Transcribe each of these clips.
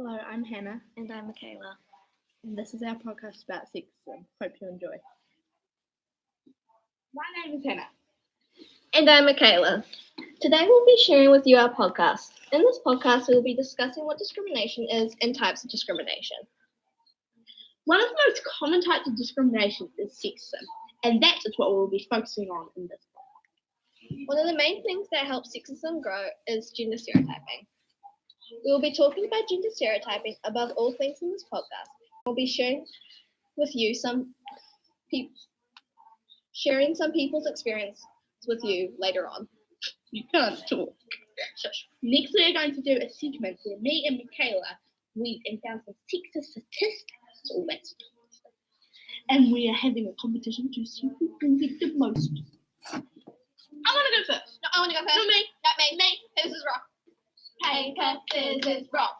Hello, I'm Hannah, And I'm Makayla. and this is our podcast about sexism. Hope you enjoy. My name is Hannah. And I'm Makayla. Today we'll be sharing with you our podcast. In this podcast, we will be discussing what discrimination is and types of discrimination. One of the most common types of discrimination is sexism, and that is what we'll be focusing on in this podcast. One of the main things that helps sexism grow is gender stereotyping. We will be talking about gender stereotyping above all things in this podcast. We'll be sharing with you some people's experience with you later on. You can't talk. Next, we are going to do a segment where me and Makayla read and down some sexist statistics, all that stuff. And we are having a competition to see who can get the most. I want to go first. No, I want to go first. No, me. Not me. Me. Scissors, rock. Paper, scissors, rock.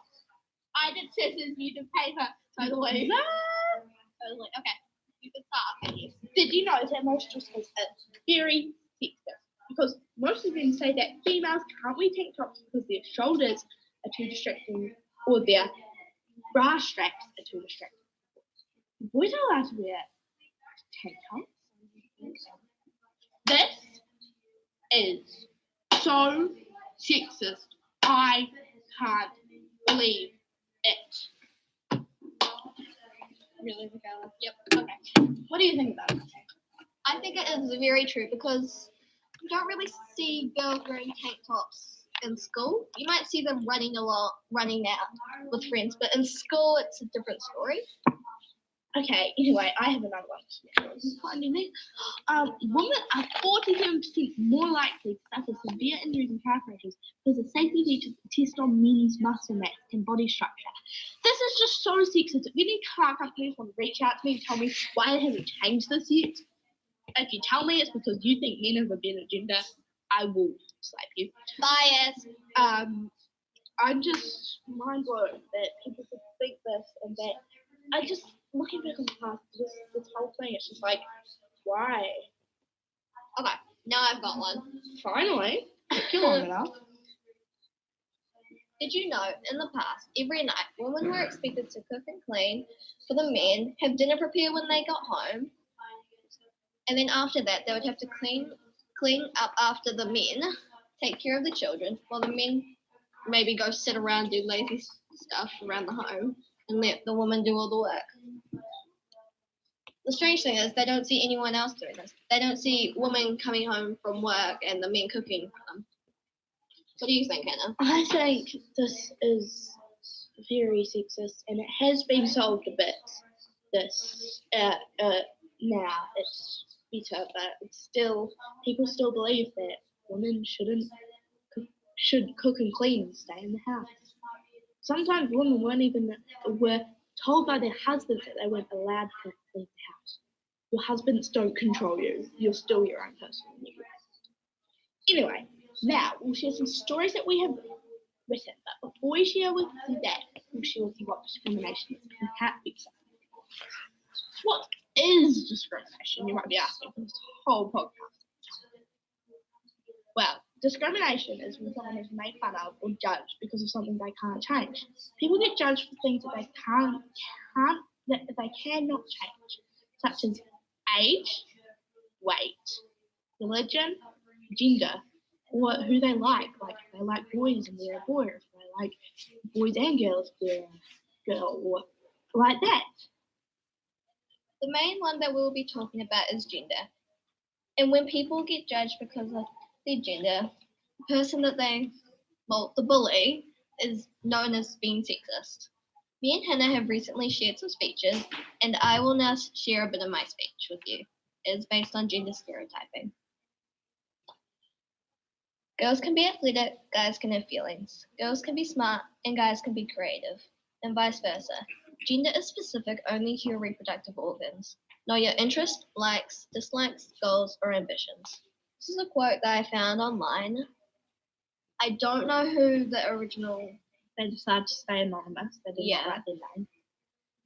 I did scissors, you did paper. Totally. Totally. Okay. You can start. Did you know that most dress is very sexist? Because most of them say that females can't wear tank tops because their shoulders are too distracting or their bra straps are too distracting. Boys are allowed to wear tank tops. This is so sexist. I can't believe it. Really, Makayla? Yep. Okay. What do you think about it? I think it is very true because you don't really see girls wearing tank tops in school. You might see them running out with friends, but in school it's a different story. Okay, anyway, I have another one. Women are 47% more likely to suffer severe injuries in car crashes because of safety features test on men's muscle mass and body structure. This is just so sexist. If any car companies want to reach out to me and tell me why they haven't changed this yet, if you tell me it's because you think men have a better gender, I will slap you. Bias. I'm just mind blown that people could think this and that. I just looking back on the past, this whole thing, it's just like, why? Okay, now I've got one. Finally, took you long enough. Did you know in the past, every night, women were expected to cook and clean for the men, have dinner prepared when they got home, and then after that, they would have to clean up after the men, take care of the children, while the men maybe go sit around, do lazy stuff around the home, and let the woman do all the work. The strange thing is they don't see anyone else doing this. They don't see women coming home from work and the men cooking for them. What do you think, Hannah? I think this is very sexist, and it has been solved a bit. This now it's better, but it's still people still believe that women should cook and clean and stay in the house. Sometimes women were told by their husbands that they weren't allowed to leave the house. Your husbands don't control you. You're still your own person. Anyway, now we'll share some stories that we have written. But before we share with you that, we'll share with you what discrimination is. We can't fix it. What is discrimination? You might be asking for this whole podcast. Well, discrimination is when someone is made fun of or judged because of something they can't change. People get judged for things that they cannot change, such as age, weight, religion, gender, or who they like. Like if they like boys and they're a boy, or if they like boys and girls, they're a girl, or like that. The main one that we'll be talking about is gender. And when people get judged because of their gender, the person that the bully is known as being sexist. Me and Hannah have recently shared some speeches, and I will now share a bit of my speech with you. It is based on gender stereotyping. Girls can be athletic, guys can have feelings. Girls can be smart, and guys can be creative, and vice versa. Gender is specific only to your reproductive organs, not your interests, likes, dislikes, goals, or ambitions. This is a quote that I found online. I don't know who the original. They decided to stay anonymous. They did not Yeah. write their name.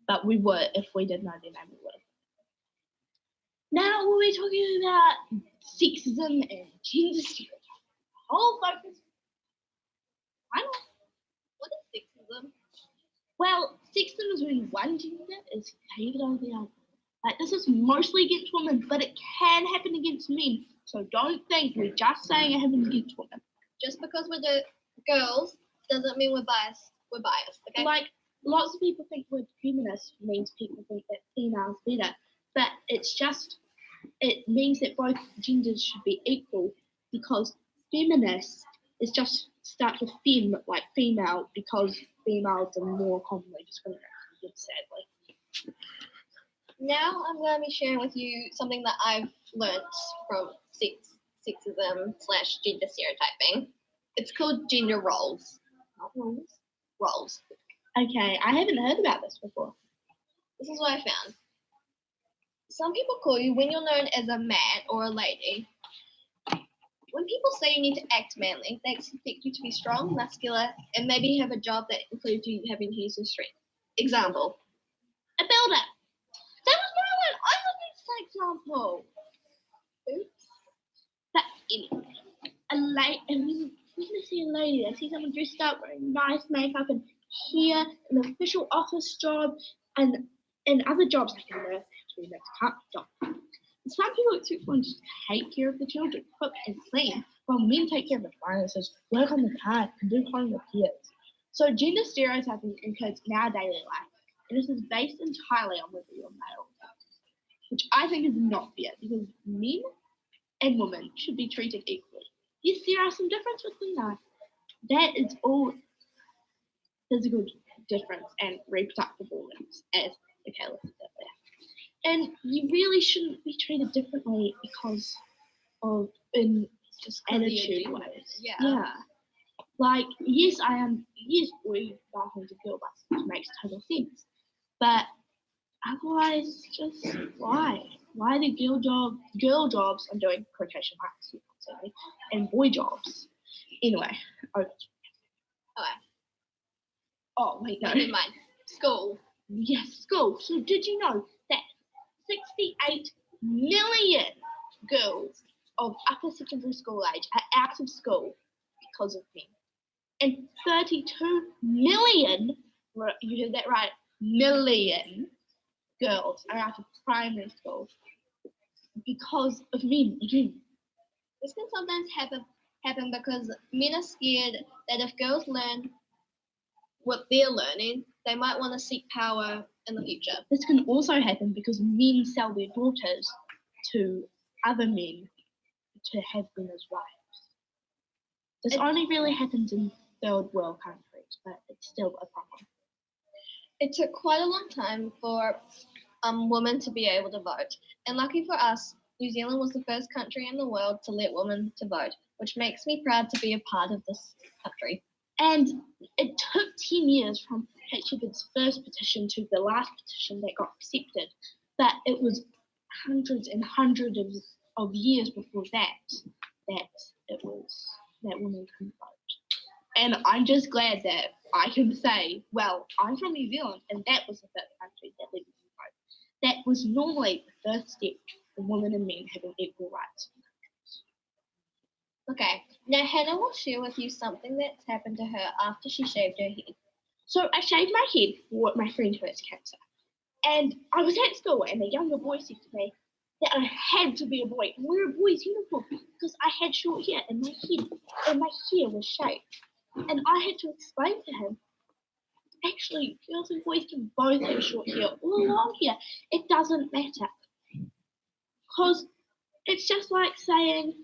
But we would, if we did know their name, we would have. Now we'll be talking about sexism and gender stereotyping. The whole focus. I know. What is sexism? Well, sexism is when one gender is favored over the other. Like, this is mostly against women, but it can happen against men. So don't think we're just saying it happens against women. Just because we're the girls doesn't mean we're biased. We're biased, okay? Like, lots of people think we're feminist means people think that females better, but it means that both genders should be equal, because feminist is just starts with fem, like female, because females are more commonly discriminated against, sadly. Now I'm going to be sharing with you something that I've learnt from sexism / gender stereotyping. It's called gender roles. Not roles. Roles. Okay, I haven't heard about this before. This is what I found. Some people call you, when you're known as a man or a lady, when people say you need to act manly, they expect you to be strong, muscular, and maybe have a job that includes you having to use your strength. Example. A builder. That was my one. I got this example. Oops. But anyway, when I see a lady, I see someone dressed up, wearing nice makeup and hair, an official office job, and other jobs like a nurse, actually, that's a carpet job. Some people expect women to take care of the children, cook and clean, while men take care of the finances, work on the car, and do home repairs. So gender stereotyping occurs in our daily life, and this is based entirely on whether you're male or female, which I think is not fair, because men and women should be treated equally. Yes, there are some differences between us. That is all physical difference and reproductive organs, as Makayla said earlier. And you really shouldn't be treated differently because of in just attitude ways. Yeah. Like, yes, yes, we are going to girl bus, which makes total sense. But otherwise, just why? Why the girl jobs, I'm doing quotation marks, you can't see me, and boy jobs. Anyway, okay. Oh, wait, no. Never mind. School. Yes, school. So did you know that 68 million girls of upper secondary school age are out of school because of men? And 32 million, you heard that right, million girls are out of primary school because of men again. This can sometimes happen because men are scared that if girls learn what they're learning, they might want to seek power in the future. This can also happen because men sell their daughters to other men to have them as wives. This only really happens in third world countries, but it's still a problem. It took quite a long time for women to be able to vote. And lucky for us, New Zealand was the first country in the world to let women to vote, which makes me proud to be a part of this country. And it took 10 years from Hatshepsut's first petition to the last petition that got accepted, but it was hundreds and hundreds of years before that women couldn't vote. And I'm just glad that I can say, well, I'm from New Zealand, and that was the first country that let women vote. That was normally the first step in women and men having equal rights. Okay, now Hannah will share with you something that's happened to her after she shaved her head. So I shaved my head for my friend who has cancer. And I was at school, and a younger boy said to me that I had to be a boy and wear a boy's uniform because I had short hair and my hair was shaved. And I had to explain to him, actually, girls and boys can both have short hair or long hair. It doesn't matter. Because it's just like saying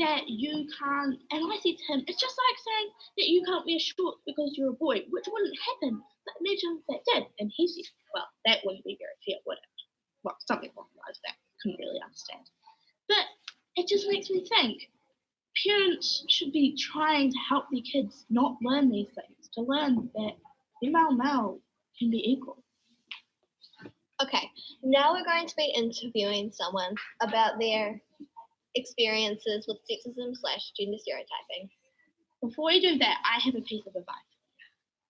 that you can't, and I said to him, it's just like saying that you can't wear shorts because you're a boy, which wouldn't happen. But imagine if that did. And he said, well, that wouldn't be very fair, would it? Well, something along those lines that I couldn't really understand. But it just makes me think parents should be trying to help their kids not learn these things, to learn that female and male can be equal. Okay, now we're going to be interviewing someone about their experiences with sexism / gender stereotyping. Before we do that, I have a piece of advice.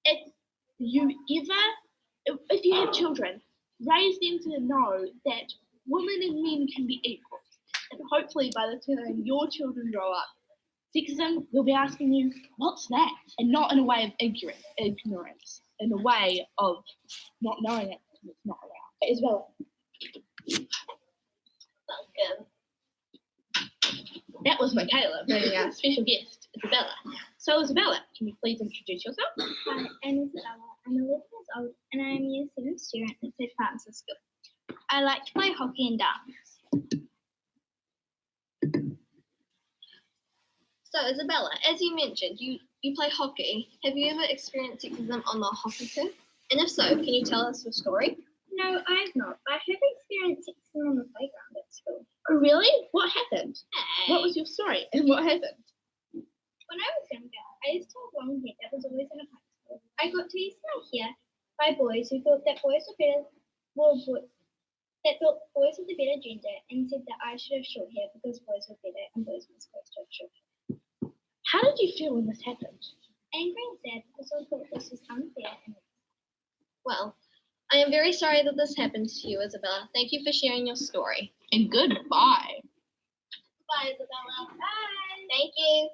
If you have children, raise them to know that women and men can be equal. And hopefully by the time your children grow up, sexism will be asking you, what's that? And not in a way of ignorance. in a way of not knowing it because it's not around. Isabella. Welcome. That was Makayla, bringing our special guest, Isabella. So, Isabella, can you please introduce yourself? Hi, I'm Isabella. I'm 11 years old and I'm a Year 7 student at St. Francis School. I like to play hockey and dance. So, Isabella, as you mentioned, you play hockey. Have you ever experienced sexism on the hockey turf? And if so, can you tell us your story? No, I have not, but I have experienced sexism on the playground at school. Oh, really? What happened? Hey. What was your story and what happened? When I was younger, I used to have long hair that was always in a ponytail. I got teased my hair by boys who thought that boys were better, that thought boys were the better gender and said that I should have short hair because boys were better and boys were supposed to have short hair. How did you feel when this happened? Angry and sad because I thought this was unfair and Well, I am very sorry that this happened to you, Isabella. Thank you for sharing your story. And goodbye. Bye, Isabella. Bye. Thank you.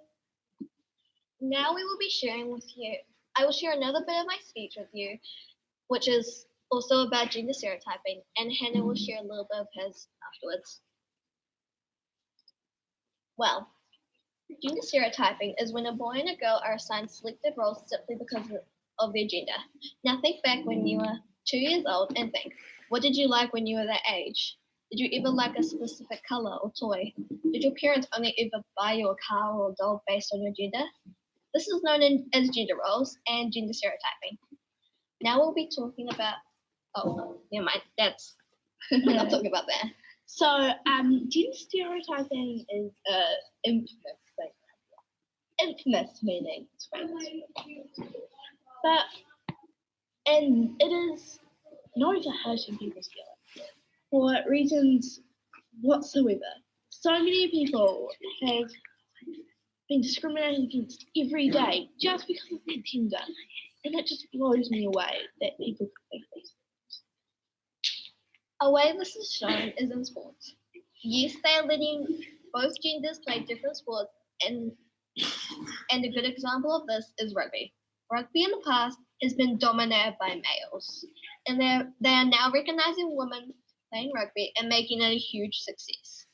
Now we will be sharing with you. I will share another bit of my speech with you, which is also about gender stereotyping, and Hannah will share a little bit of hers afterwards. Well, gender stereotyping is when a boy and a girl are assigned selected roles simply because of their gender. Now think back when you were 2 years old and think, what did you like when you were that age? Did you ever like a specific color or toy? Did your parents only ever buy you a car or a doll based on your gender? This is known as gender roles and gender stereotyping. Now we'll be talking about, never mind, we're not talking about that. So, gender stereotyping is infamous thing. Infamous meaning it's famous. And it is known for hurting people's feelings for reasons whatsoever. So many people have been discriminated against every day just because of their gender. And that just blows me away that people think these things. A way this is shown is in sports. Yes, they are letting both genders play different sports, and a good example of this is rugby. Rugby in the past has been dominated by males, and they are now recognizing women playing rugby and making it a huge success.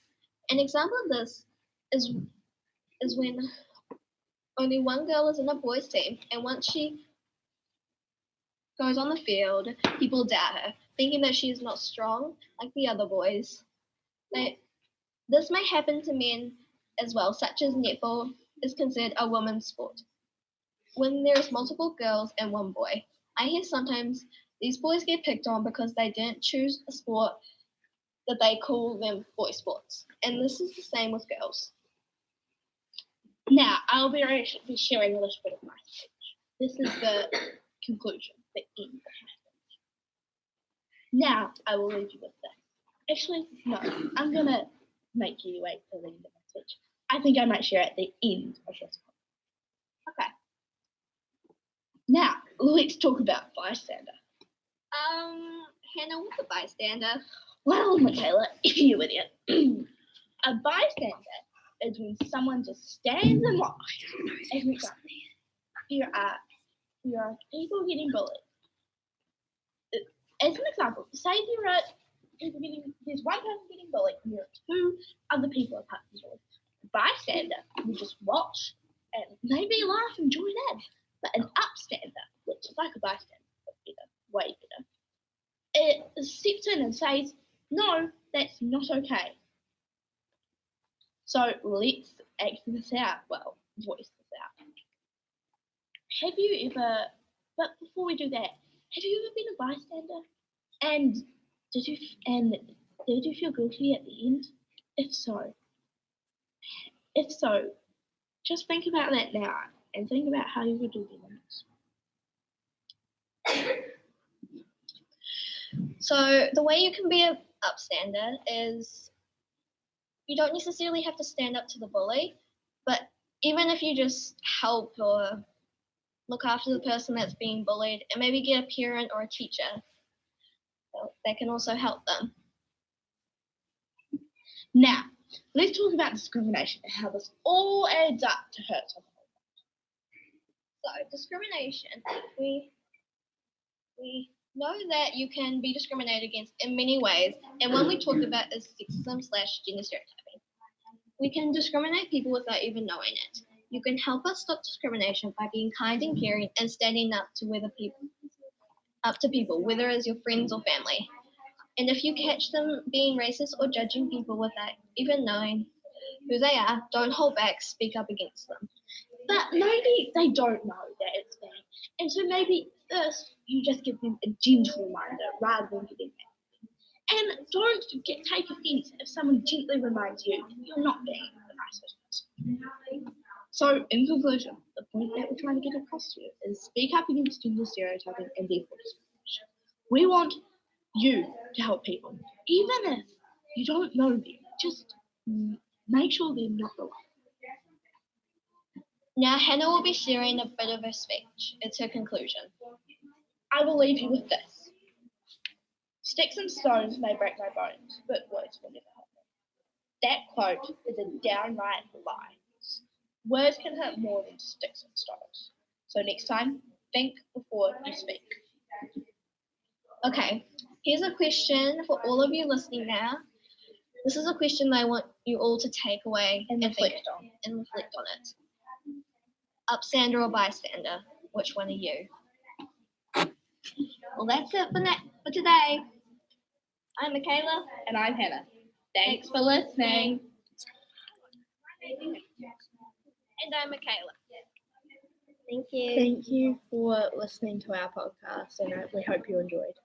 An example of this is when only one girl is in a boys' team, and once she goes on the field, people doubt her, thinking that she is not strong like the other boys. This may happen to men as well, such as netball is considered a women's sport. When there is multiple girls and one boy, I hear sometimes these boys get picked on because they didn't choose a sport that they call them boy sports. And this is the same with girls. Now, I'll be sharing a little bit of my speech. This is the conclusion, the end. Now, I will leave you with this. Actually, no, I'm going to make you wait till the end of my speech. I think I might share at the end of this one. Okay. Now, let's talk about bystander. Hannah, what's a bystander? Well, Makayla, you idiot. A bystander is when someone just stands and watches. As an example, here are people getting bullied. As an example, say there's one person getting bullied and there are two other people apart from bullied. A bystander will just watch and maybe laugh and join in. But an upstander, which is like a bystander, but better, way better, it steps in and says, no, that's not okay. So let's act this out. Well, voice this out. Have you ever, but before we do that, have you ever been a bystander? And did you feel guilty at the end? If so, just think about that now and think about how you would do the next. So the way you can be an upstander is you don't necessarily have to stand up to the bully, but even if you just help or look after the person that's being bullied and maybe get a parent or a teacher, that can also help them. Now, let's talk about discrimination and how this all adds up to hurt someone. So discrimination, We know that you can be discriminated against in many ways, and one we talked about is sexism/gender stereotyping. We can discriminate people without even knowing it. You can help us stop discrimination by being kind and caring and standing up to people, whether it's your friends or family. And if you catch them being racist or judging people without even knowing who they are, don't hold back, speak up against them. But maybe they don't know that it's bad. And so maybe first you just give them a gentle reminder rather than giving that. And don't take offense if someone gently reminds you that you're not being the nicest person. So, in conclusion, the point that we're trying to get across to you is speak up against gender stereotyping and therefore discrimination. We want you to help people, even if you don't know them. Just make sure they're not the one. Now, Hannah will be sharing a bit of her speech. It's her conclusion. I will leave you with this. Sticks and stones may break my bones, but words will never hurt me. That quote is a downright lie. Words can hurt more than sticks and stones. So next time, think before you speak. Okay, here's a question for all of you listening now. This is a question that I want you all to take away And think reflect on. and reflect on it. Upstander or bystander? Which one are you? Well, that's it for today. I'm Makayla. And I'm Hannah. Thanks for listening. And I'm Makayla. Thank you. Thank you for listening to our podcast, and we hope you enjoyed.